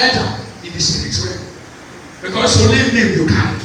enter in the spirit realm. Because only name you carry.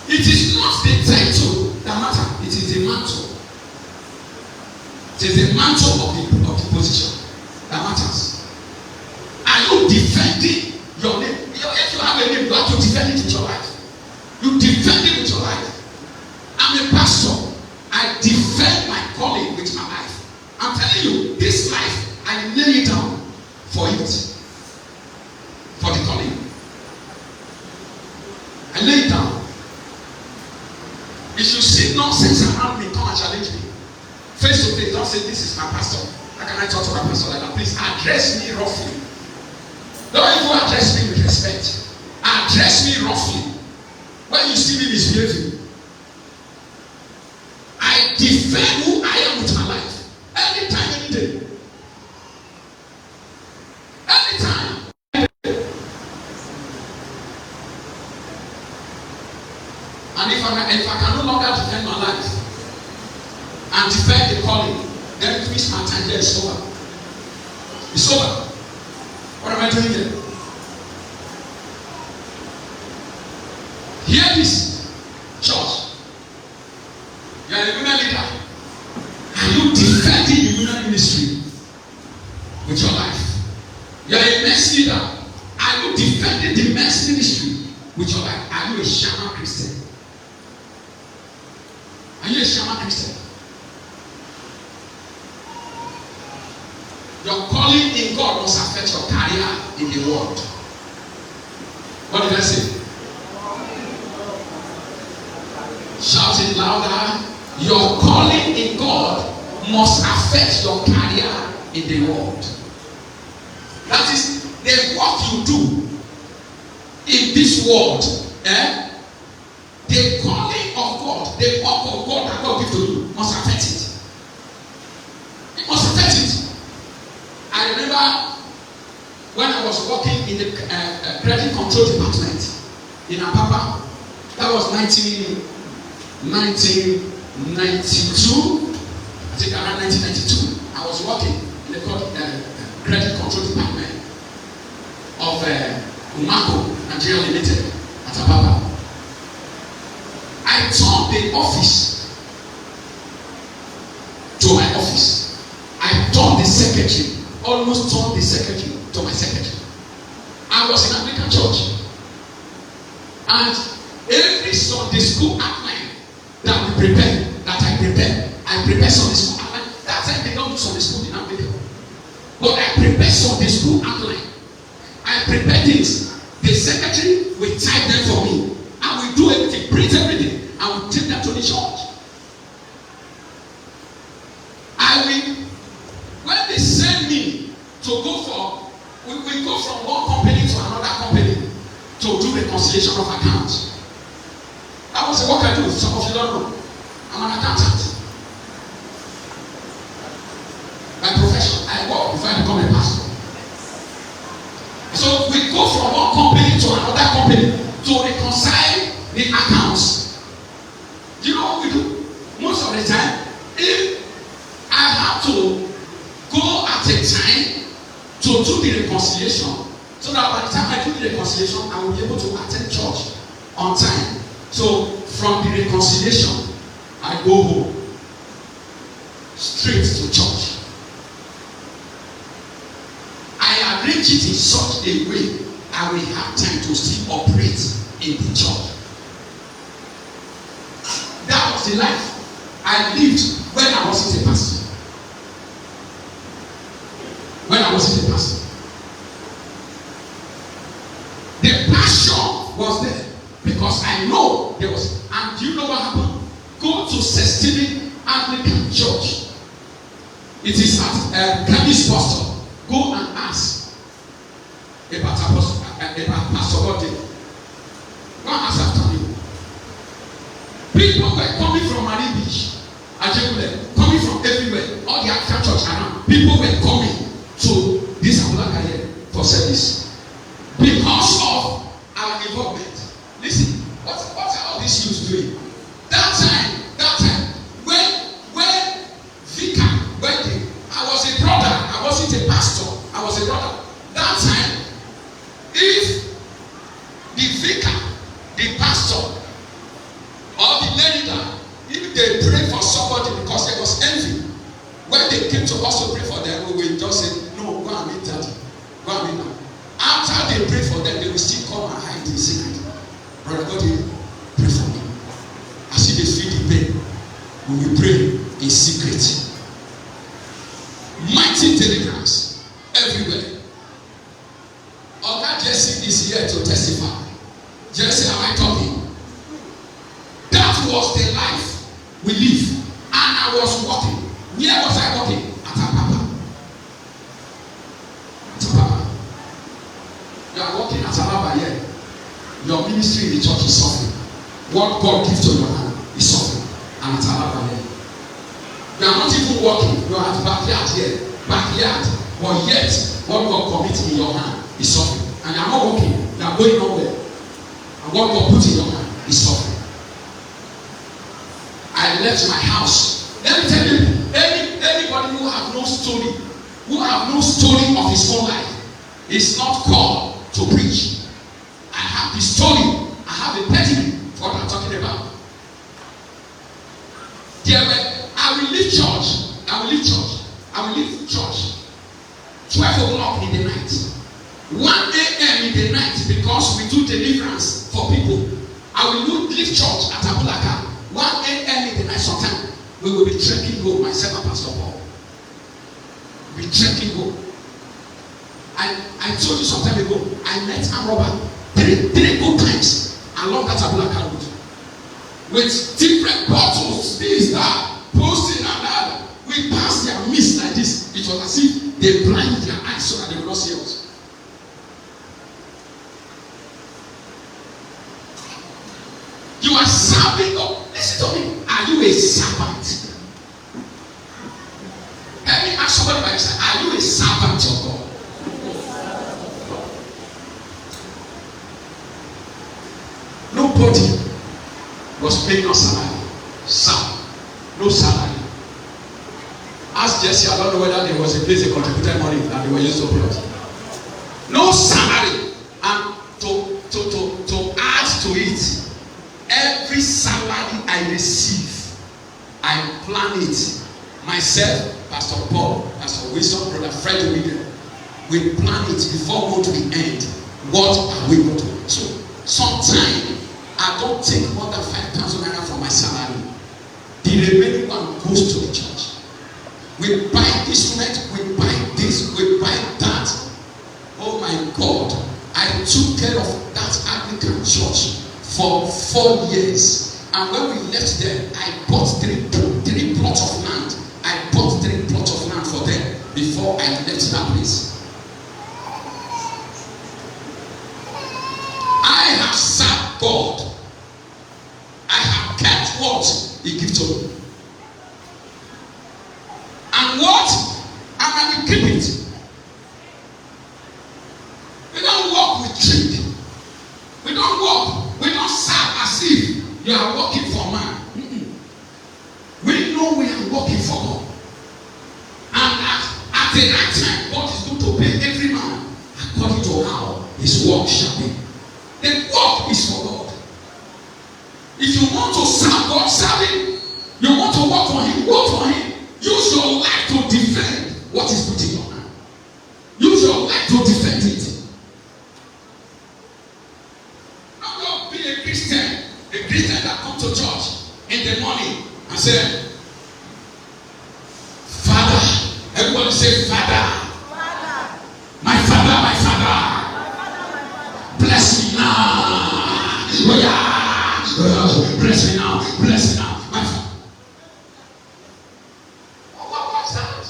It is not the title that matters, it is the mantle. It is the mantle of the position that matters. Are you defending your name? If you have a name, you have to defend it with your life. You defend it with your life. I'm a pastor. I defend my calling with my life. I'm telling you, this life, I lay it down for it. For the calling. I lay it down. If you see nonsense around me, come and challenge me. Face to face, don't say, this is my pastor. How can I talk to my pastor like that? Please address me roughly. Don't even address me with respect. Address me roughly. When you see me misbehaving, I defend who I am with my life. Anytime, any day. Anytime. And if I can no longer defend my life and defend the calling, then it means my time there is over. It's over. What am I doing here? Hear this, church. You are a women leader. Are you defending the women ministry with your life? You are a men's leader. Are you defending the men's ministry with your life? Are you a Shammah Christian? Are you a Shammah Christian? Your calling in God must affect your career in the world. What did I say? Shout it louder. Your calling in God must affect your career in the world. That is the work you do in this world. The calling of God, the work of God that God gives to you must affect it. It must affect it. I remember when I was working in the credit control department in Apapa. That was 1992. I think around 1992. I was working in the credit control department of Umako Nigeria Limited at Apapa. I turned the office to my office. I turned the secretary, almost turned the secretary to my secretary. I was in African church. And every Sunday school outline that I prepare Sunday school outline. That time they don't do Sunday school in Africa. But I prepare Sunday school outline. I prepare things. The secretary will type them for me. I will do everything, print everything. I will take that to the church. When they send me to go for, we go from one company to another company to do reconciliation of accounts. That was the work I do. Some of you don't know. I'm an accountant. By profession, I work before I become a pastor. So we go from one company to another company to reconcile the accounts. Do you know what we do? Most of the time, if I have to go at a time to do the reconciliation, so that by the time I do the reconciliation, I will be able to attend church on time. So from the reconciliation, I go home straight to church. I arrange it in such a way I will have time to still operate in the church. That was the life I lived when I wasn't a pastor. When I wasn't a pastor. The passion was there because I know there was. And do you know what happened? Go to Sestinic Anglican Church. It is at Gandhi's pastor. Go and ask about Pastor Goddey. Go and ask after me. People were coming from Marine Beach, Ajekule, coming from everywhere, all the African church around. People were coming to this Abulaka here for service because of our involvement. Listen, what are all these youths doing? That time, when Vika, when I was a brother, I wasn't a pastor, I was they prayed for them, they will still come and hide in secret. Brother Goddey, pray for me. As if they feel the pain, we will pray in secret. Mighty deliverance everywhere. Oga Jesse is here to testify. Jesse, am I talking? That was the life we live. And I was walking. Where was I walking? At Apapa. At Apapa. You are walking at Apapa here. Your ministry in the church is suffering. What God gives to your hand is suffering. And at Apapa here. You are not even walking. You are at backyard here. Backyard. But yet, what God commits in your hand is suffering. And you are not walking. You are going nowhere. And what God puts in your hand is suffering. I left my house. Let me tell you, anybody who have no story of his own life is not called to preach. I have the story. I have a pedigree for what I'm talking about. I will leave church. I will leave church. 12 o'clock in the night. 1 a.m. in the night, because we do deliverance for people. I will leave church at Abulaka. 1 a.m. in the night sometime. We will be trekking home, myself and Pastor Paul. We'll be trekking home. I told you some time ago, I met a robber three good times along that Abulaka road. With different bottles, this, that, posting and that. We passed their midst like this. It was as if they blinded their eyes so that they would not see us. You are serving God. Listen to me. Are you a servant? Let me ask somebody by your side. Are you a servant of God? Nobody was paying us salary. No salary. Ask Jesse, I don't know whether there was a place they contributed money and they were used to plot. No salary. And to add to it, every salary I receive, I plan it. Myself, Pastor Paul, Pastor Wilson, Brother Fred William, we plan it before month we end. What are we going to do? So, sometimes I don't take more than 5,000 naira from my salary. The remaining one goes to the church. We buy instrument, we buy this, we buy that. Oh my God, I took care of that Anglican church for 4 years. And when we left there, I bought three plots of land. I bought 3 plots of land for them before I left that place. I have served God. I have kept what He gives to me. And what? And I will keep it. We don't walk with trick. We don't walk. We don't serve as if you are working for man. We know we are working for God. And at the right time, God is going to pay every man according to how his work shall be. The work is for God. If you want to serve God, serve Him. You want to work for Him, work for Him. Use your life to defend what is put in your hand. Use your life to defend it. Not be a Christian that comes to church in the morning and say, Father. Everybody say, Father. My Father, my Father. Bless me now. Oh, yeah. Bless me now. Bless me now. My Father. What's that?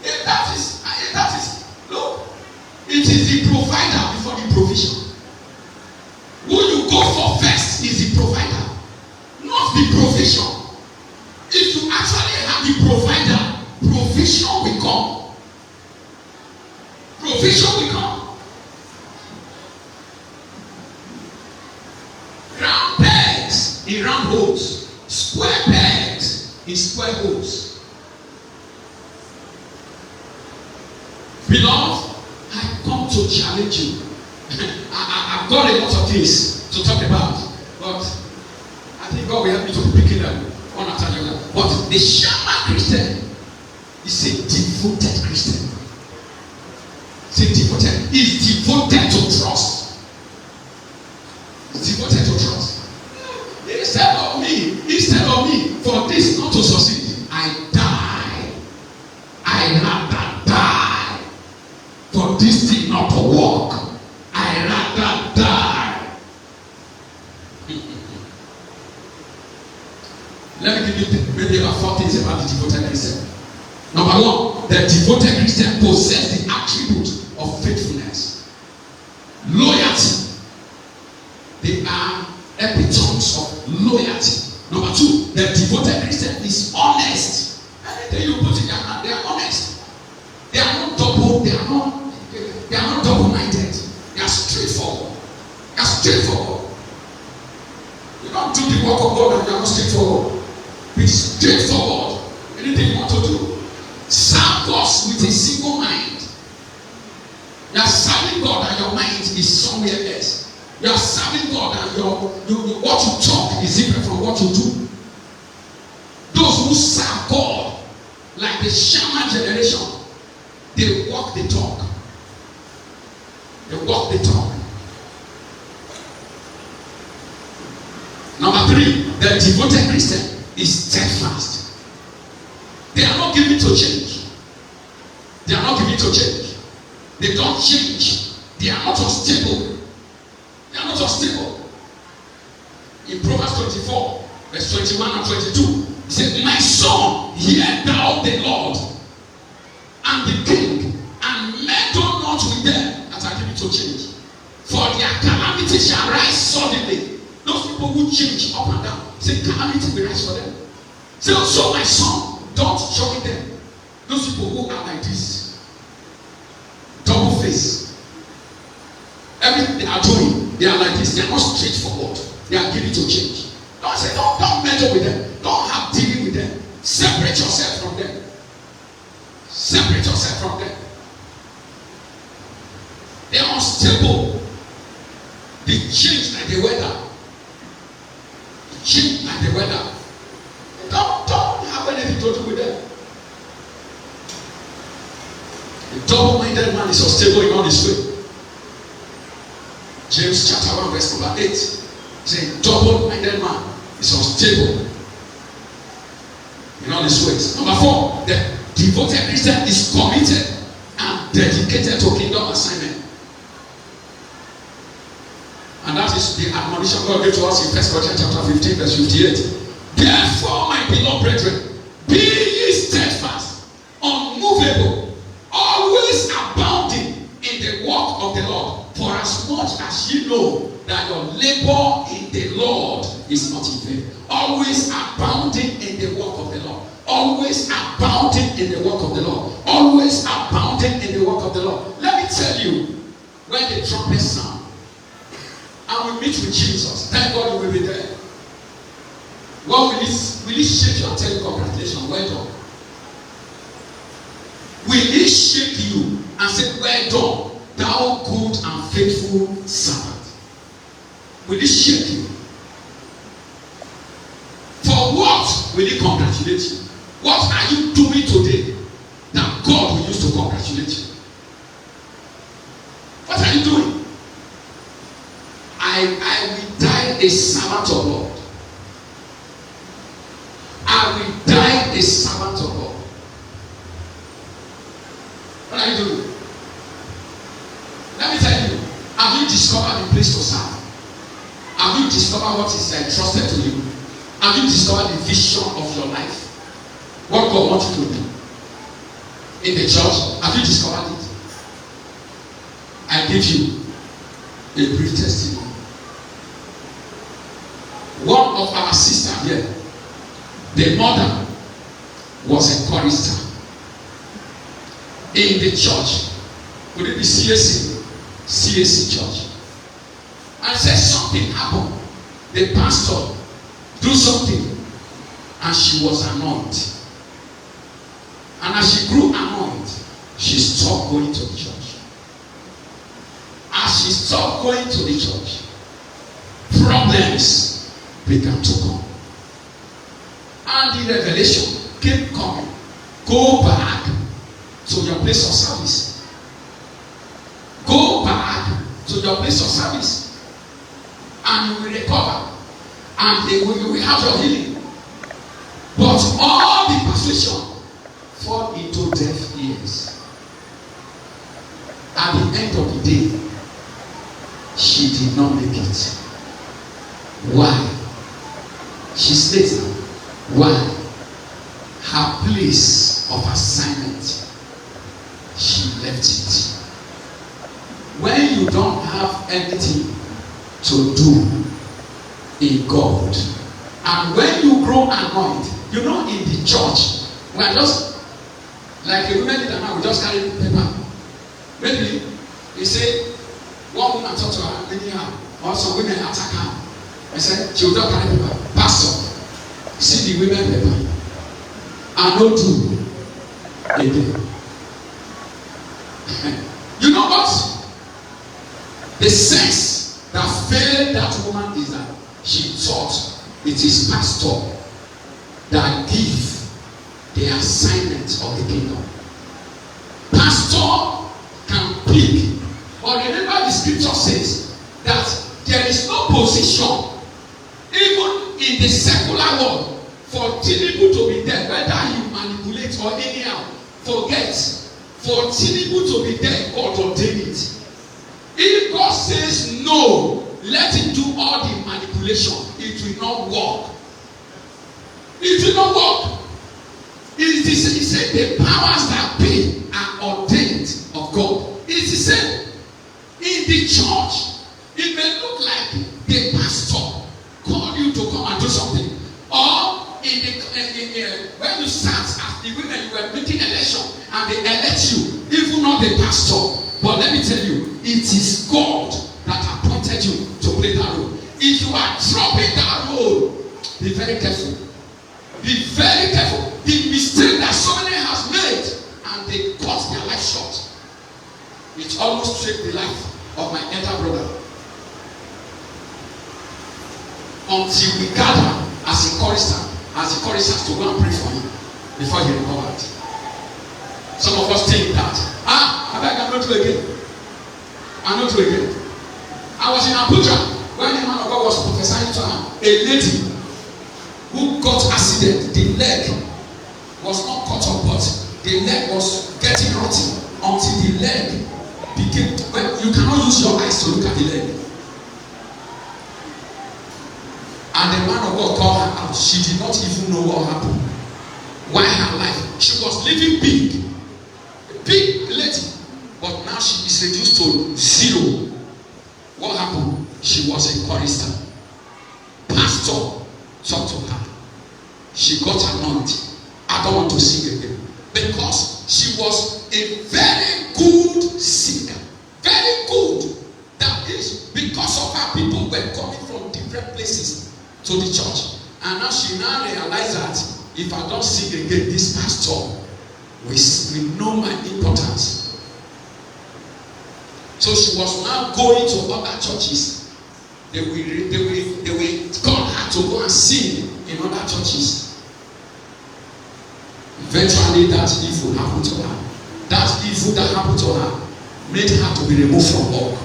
If that is, look, it is the provider before the provision. Who you go for first is the provider, not the provision. If you actually have the provider, provision will come. Provision will come. Round pegs in round holes, square pegs in square holes. Beloved, I come to challenge you. I've got a lot of things to talk about, but I think God will help me to pick it up one after the other. But the Shammah Christian is a devoted Christian. Say devoted. He's devoted to devoted to trust. Instead of me, for this not to succeed, I die. I rather die. For this thing not to work, I rather die. Let me give you maybe about 4 things about the devoted Christian. Number 1, the devoted Christian possess the attribute of faithfulness, loyalty. They are epitomes of loyalty. Number 2, the devoted Christian is honest. Anything you put in their hand, they are honest. They are not double-minded. They are straightforward. They are straightforward. You don't do the work of God and you are not straightforward. Be straightforward. Anything you want to do, serve God with a single mind. You are serving God and your mind is somewhere else. You are serving God and what you talk is different from what you do. Those who serve God, like the Shammah generation, they walk the talk. They walk the talk. Number 3, the devoted Christian is steadfast. They are not given to change. They are not given to change. They don't change. They are not unstable. They are not unstable. In Proverbs 24, verse 21 and 22, it says, my son, hear thou the Lord and the king, and meddle not with them that are given to change. For their calamity shall rise suddenly. Those people who change up and down, say calamity will rise for them. So my son, don't join them. Those people who are like this, double face. Everything they are doing, they are like this. They are not straightforward. They are given to change. Don't say, don't meddle with them. Don't have dealing with them. Separate yourself from them. Separate yourself from them. They are unstable. They change like the weather. They change like the weather. Don't have anything to do with them. A double-minded man is unstable in all his way. James chapter 1 verse number 8 says a double-minded man is unstable in all his ways. Number 4, the devoted Christian is committed and dedicated to kingdom assignment. And that is the admonition God gave to us in 1 Corinthians chapter 15 verse 58. Therefore, my beloved brethren, be ye steadfast, unmovable, always abounding in the work of the Lord, for as much as ye know that your labor in the Lord is not in vain. Always abounding in the work of the Lord. Always abounding in the work of the Lord. Always abounding in the work of the Lord. Let me tell you, when the trumpet sound and we meet with Jesus, thank God you will be there. What will he shake you and tell you congratulations, well done? Will he shake you and say, well done, thou good and faithful servant? Will he shake you? For what will he congratulate you? What are you doing today that God will use to congratulate you? What are you doing? I will die a servant of God. I will die a servant of God. What are you doing? Let me tell you, have you discovered the place to serve? Have you discovered what is entrusted to you? Have you discovered the vision of your life? What God wants you to do in the church? Have you discovered it? I give you a brief testimony. One of our sisters here, the mother was encouraged her in the church. Would it be CAC? CAC church. And said something happened. The pastor do something and she was anointed. And as she grew anointed, she stopped going to the church. As she stopped going to the church, problems began to come. And the revelation kept coming. Go back to your place of service. Go back to your place of service. and you will recover, and you will have your healing. But all the persuasion fall into deaf ears. At the end of the day, she did not make it. Why? She states why? Her place of assignment, she left it. When you don't have anything to do in God, and when you grow annoyed, you know, in the church, we are just like a woman leader now, we just carry paper. Maybe you say one woman talk to her anyhow, or some women attack her. I said she will just carry paper. Pastor, see the women paper. I know too. Again. You know what? The sense that failed that woman is that she thought it is pastor that give the assignment of the kingdom. Pastor can pick, but remember the scripture says that there is no position, even in the secular world, for Tinubu to be there, whether you manipulate or anyhow. Forget, for Tinubu to be there, God ordained it. If God says no, let him do all the manipulation. It will not work. It will not work. He said the powers that be are ordained of God. It's the same. In the church, it may look like the pastor called you to come and do something. Or when you start as the women, you were making election and they elect you, even not the pastor. But let me tell you, it is God that appointed you to play that role. If you are dropping that role, be very careful. Be very careful. The mistake that somebody has made and they cut their life short, it almost took the life of my elder brother. Until we gather as a choristers to go and pray for him before he recovered. Some of us think that, I beg, I'm not doing again. I'm not doing again. I was in Abuja when the man of God was prophesying to her, a lady who got accident. The leg was not cut off, but the leg was getting rotten until the leg became, well, you cannot use your eyes to look at the leg. And the man of God called her out. She did not even know what happened. Why her life? She was living big. A big lady. But now she is reduced to zero. What happened? She was a chorister. Pastor talked to her. She got anointed. I don't want to sing again. Because she was a very good singer. Very good. That is, because of her, people were coming from different places to the church. And now she now realized that if I don't sing again, this pastor will know my importance. So she was now going to other churches. They will call her to go and sing in other churches. Eventually that evil happened to her. That evil that happened to her made her to be removed from work.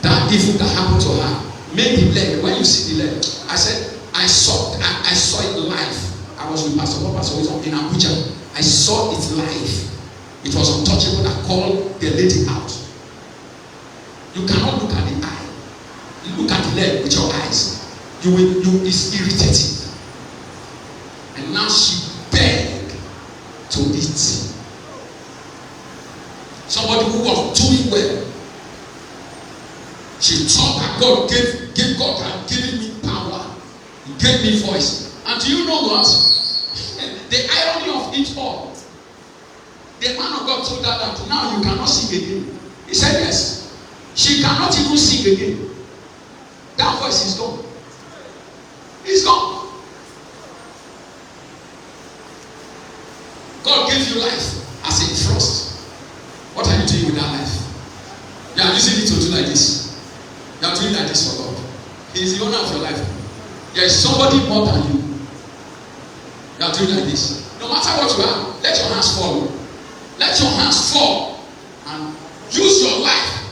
That evil that happened to her made the leg, when you see the leg, I said, I saw it live. I was with Pastor Bob in Abuja. I saw it live. It was untouchable. I called the lady out. You cannot look at the eye. You look at the leg with your eyes. It's irritating. And now she begged to eat. Somebody who was doing well. She thought that God gave God had given me power. He gave me voice. And do you know what? The irony of it all. The man of God told her that now you cannot sing again. He said yes. She cannot even sing again. That voice is gone. It's gone. God gave you life as a trust. What are you doing with that life? You are using it to do like this. You are doing like this for God. He is the owner of your life. There is somebody more than you. You are doing like this. No matter what you are, let your hands fall. Let your hands fall and use your life